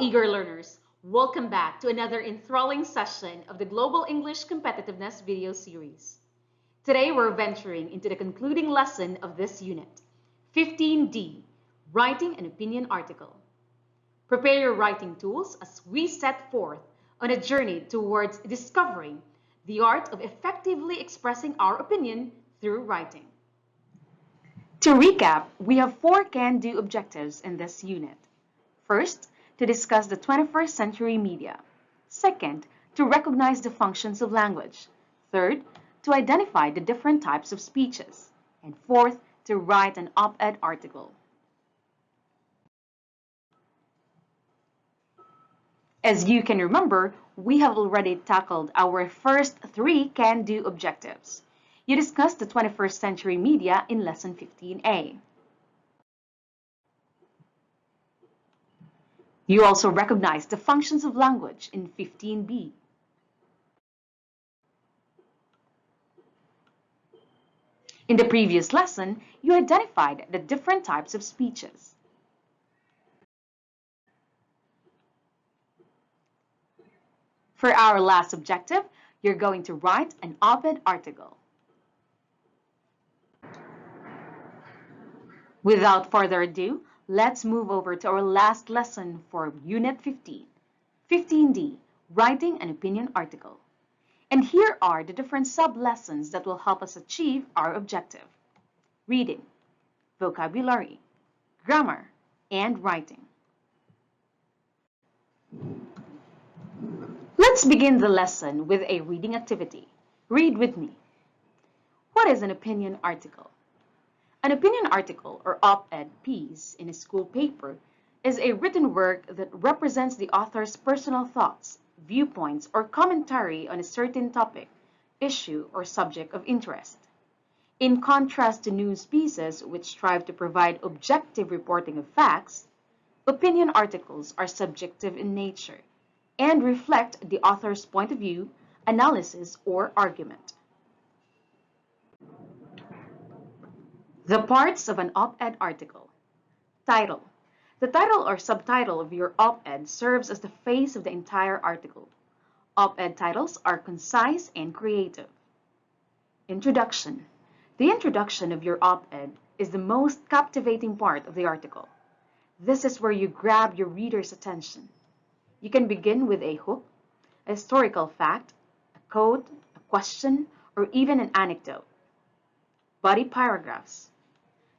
eager learners, welcome back to another enthralling session of the Global English Competitiveness video series. Today we're venturing into the concluding lesson of this unit, 15D, Writing an Opinion Article. Prepare your writing tools as we set forth on a journey towards discovering the art of effectively expressing our opinion through writing. To recap, we have 4 can-do objectives in this unit. First, to discuss the 21st century media. Second, to recognize the functions of language. Third, to identify the different types of speeches. And fourth, to write an op-ed article. As you can remember, we have already tackled our first 3 can-do objectives. You discussed the 21st century media in Lesson 15A. You also recognized the functions of language in 15B. In the previous lesson, you identified the different types of speeches. For our last objective, you're going to write an op-ed article. Without further ado, let's move over to our last lesson for Unit 15, 15D, Writing an Opinion Article. And here are the different sub-lessons that will help us achieve our objective: reading, vocabulary, grammar, and writing. Let's begin the lesson with a reading activity. Read with me. What is an opinion article? An opinion article, or op-ed piece in a school paper, is a written work that represents the author's personal thoughts, viewpoints, or commentary on a certain topic, issue, or subject of interest. In contrast to news pieces which strive to provide objective reporting of facts, opinion articles are subjective in nature and reflect the author's point of view, analysis, or argument. The parts of an op-ed article. Title. The title or subtitle of your op-ed serves as the face of the entire article. Op-ed titles are concise and creative. Introduction. The introduction of your op-ed is the most captivating part of the article. This is where you grab your reader's attention. You can begin with a hook, a historical fact, a quote, a question, or even an anecdote. Body paragraphs.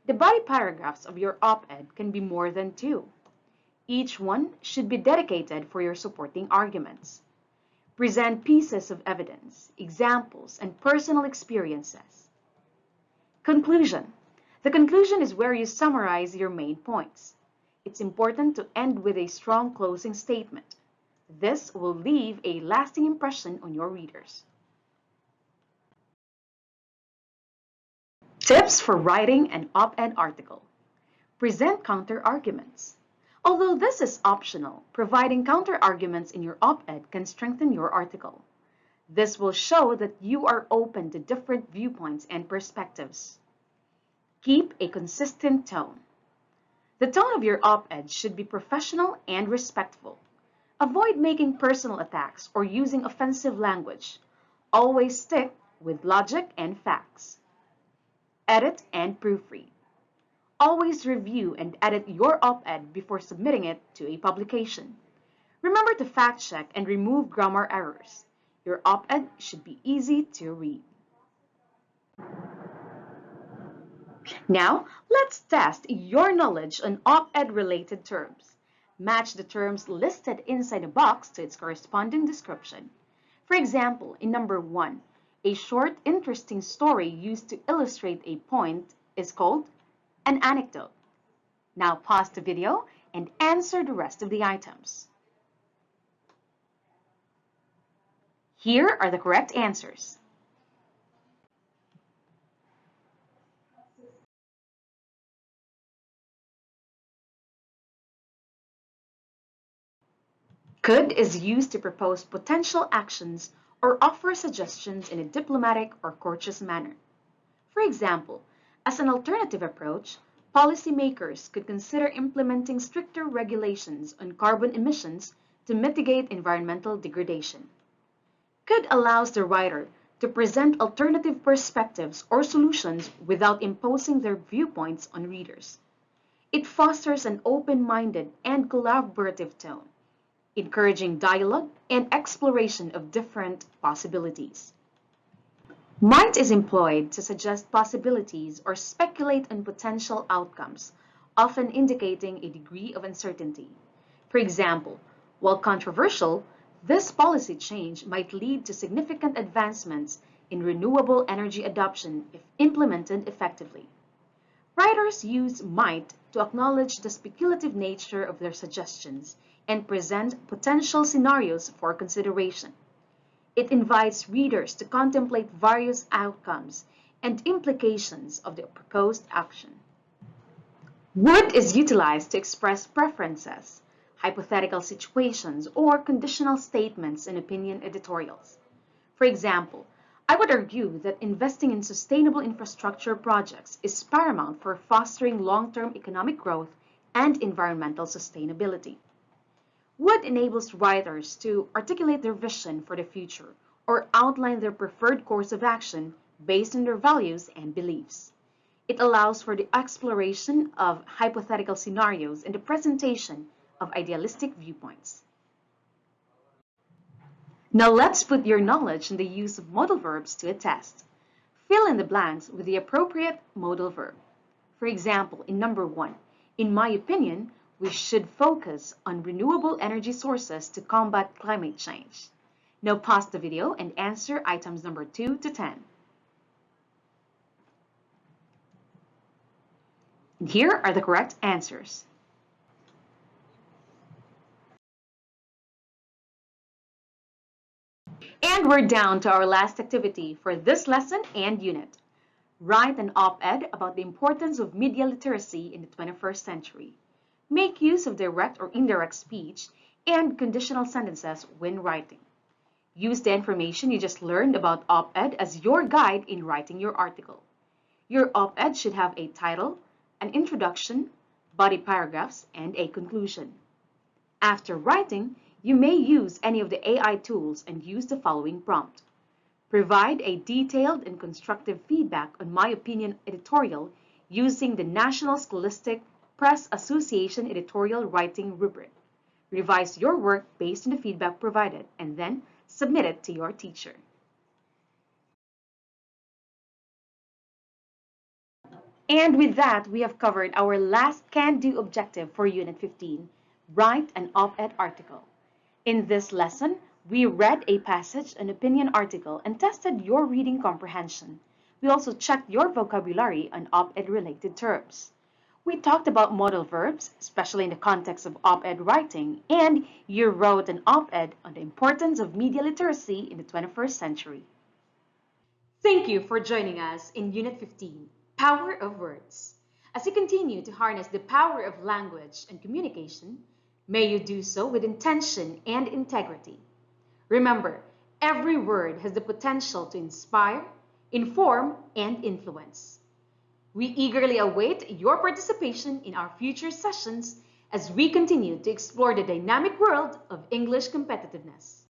The body paragraphs of your op-ed can be more than 2. Each one should be dedicated for your supporting arguments. Present pieces of evidence, examples, and personal experiences. Conclusion. The conclusion is where you summarize your main points. It's important to end with a strong closing statement. This will leave a lasting impression on your readers. Tips for writing an op-ed article. Present counter-arguments. Although this is optional, providing counter-arguments in your op-ed can strengthen your article. This will show that you are open to different viewpoints and perspectives. Keep a consistent tone. The tone of your op-ed should be professional and respectful. Avoid making personal attacks or using offensive language. Always stick with logic and facts. Edit and proofread. Always review and edit your op-ed before submitting it to a publication. Remember to fact-check and remove grammar errors. Your op-ed should be easy to read. Now, let's test your knowledge on op-ed related terms. Match the terms listed inside a box to its corresponding description. For example, in number 1, a short, interesting story used to illustrate a point is called an anecdote. Now pause the video and answer the rest of the items. Here are the correct answers. Could is used to propose potential actions or offer suggestions in a diplomatic or courteous manner. For example, as an alternative approach, policymakers could consider implementing stricter regulations on carbon emissions to mitigate environmental degradation. Could allows the writer to present alternative perspectives or solutions without imposing their viewpoints on readers. It fosters an open-minded and collaborative tone, encouraging dialogue and exploration of different possibilities. Might is employed to suggest possibilities or speculate on potential outcomes, often indicating a degree of uncertainty. For example, while controversial, this policy change might lead to significant advancements in renewable energy adoption if implemented effectively. Writers use might to acknowledge the speculative nature of their suggestions and present potential scenarios for consideration. It invites readers to contemplate various outcomes and implications of the proposed action. Would is utilized to express preferences, hypothetical situations, or conditional statements in opinion editorials. For example, I would argue that investing in sustainable infrastructure projects is paramount for fostering long-term economic growth and environmental sustainability. Would enables writers to articulate their vision for the future or outline their preferred course of action based on their values and beliefs. It allows for the exploration of hypothetical scenarios and the presentation of idealistic viewpoints. Now let's put your knowledge in the use of modal verbs to a test. Fill in the blanks with the appropriate modal verb. For example, in number 1, in my opinion, we should focus on renewable energy sources to combat climate change. Now pause the video and answer items number 2 to 10. And here are the correct answers. And we're down to our last activity for this lesson and unit. Write an op-ed about the importance of media literacy in the 21st century. Make use of direct or indirect speech and conditional sentences when writing. Use the information you just learned about op-ed as your guide in writing your article. Your op-ed should have a title, an introduction, body paragraphs, and a conclusion. After writing, you may use any of the AI tools and use the following prompt. Provide a detailed and constructive feedback on my opinion editorial using the National Scholastic Press Association editorial writing rubric. Revise your work based on the feedback provided and then submit it to your teacher. And with that, we have covered our last can-do objective for Unit 15, write an op-ed article. In this lesson, we read a passage, an opinion article, and tested your reading comprehension. We also checked your vocabulary on op-ed related terms. We talked about modal verbs, especially in the context of op-ed writing, and you wrote an op-ed on the importance of media literacy in the 21st century. Thank you for joining us in Unit 15, Power of Words. As you continue to harness the power of language and communication, may you do so with intention and integrity. Remember, every word has the potential to inspire, inform, and influence. We eagerly await your participation in our future sessions as we continue to explore the dynamic world of English competitiveness.